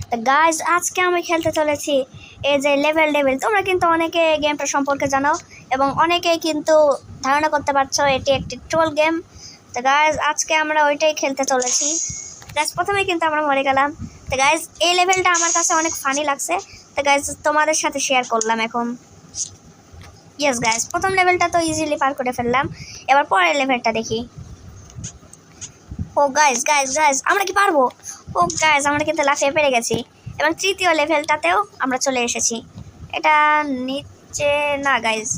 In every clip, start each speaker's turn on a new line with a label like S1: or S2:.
S1: তো গাইজ আজকে আমি খেলতে চলেছি এই যে লেভেল ডেভিল। তোমরা কিন্তু অনেকে গেমটা সম্পর্কে জানো এবং অনেকেই কিন্তু ধারণা করতে পারছো এটি একটি ট্রোল গেম। তো গাইজ আজকে আমরা ওইটাই খেলতে চলেছি। গাইজ প্রথমে কিন্তু আমরা মরে গেলাম। তো গাইজ এই লেভেলটা আমার কাছে অনেক ফানি লাগছে। তো গাইজ তোমাদের সাথে শেয়ার করলাম এখন। ইয়েস গাইজ, প্রথম লেভেলটা তো ইজিলি পার করে ফেললাম। এবার পরের লেভেলটা দেখি। ও গাইজ গাইজ গাইজ আমরা কি পারবো? ও গাইজ আমরা কিন্তু লাফিয়ে পেরে গেছি এবং তৃতীয় লেভেলটাতেও আমরা চলে এসেছি। এটা নিচে না গাইজ,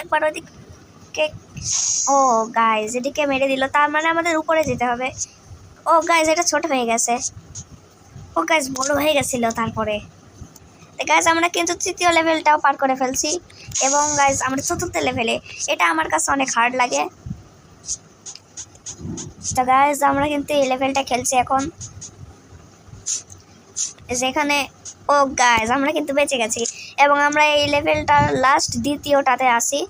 S1: একবার ওদিকে। ও গাইজ এদিকে মেরে দিল, তার মানে আমাদের উপরে যেতে হবে। ও গাইজ এটা ছোট হয়ে গেছে। ও গাইজ বড় হয়ে গেছিল তারপরে। গাইজ আমরা কিন্তু তৃতীয় লেভেলটাও পার করে ফেলছি এবং গাইজ আমরা চতুর্থ লেভেলে। এটা আমার কাছে অনেক হার্ড লাগে। তো গাইজ আমরা কিন্তু এই লেভেলটা খেলছি এখন যেখানে। ও গাইজ আমরা কিন্তু বেঁচে গেছি এবং আমরা এই লেভেলটা লাস্ট দ্বিতীয়টাতে আসি।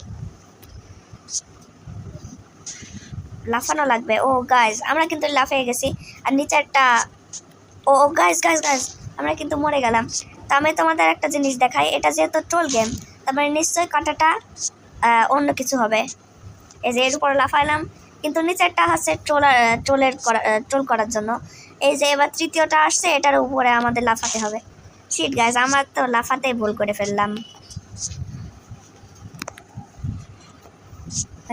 S1: লাফানো লাগবে। ও গাইজ আমরা কিন্তু লাফিয়ে গেছি আর নিচেরটা। ও গাইজ গাইজ গাইজ আমরা কিন্তু মরে গেলাম। তা আমি তোমাদের একটা জিনিস দেখাই, এটা যেহেতু ট্রোল গেম তারপরে নিশ্চয়ই কাঁটাটা অন্য কিছু হবে। এই যে এর উপরে লাফাইলাম, কিন্তু নিচেরটা হচ্ছে ট্রোল করার জন্য। এই যে এবার তৃতীয়টা আসছে, এটার উপরে আমাদের লাফাতে হবে। শিট গাইজ আমার তো লাফাতেই ভুল করে ফেললাম।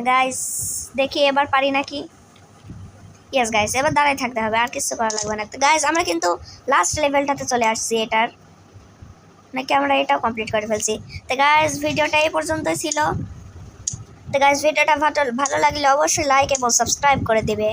S1: গাইজ দেখি এবার পারি নাকি। ইয়েস গাইজ এবার দাঁড়ায় থাকতে হবে, আর কিছু করা লাগবে না। তো গাইজ আমরা কিন্তু লাস্ট লেভেলটাতে চলে আসছি এটার, নাকি আমরা এটাও কমপ্লিট করে ফেলছি। তো গাইজ ভিডিওটা এই পর্যন্তই ছিল। তো গাইজ ভিডিওটা ভালো লাগলে অবশ্যই লাইক এবং সাবস্ক্রাইব করে দেবে।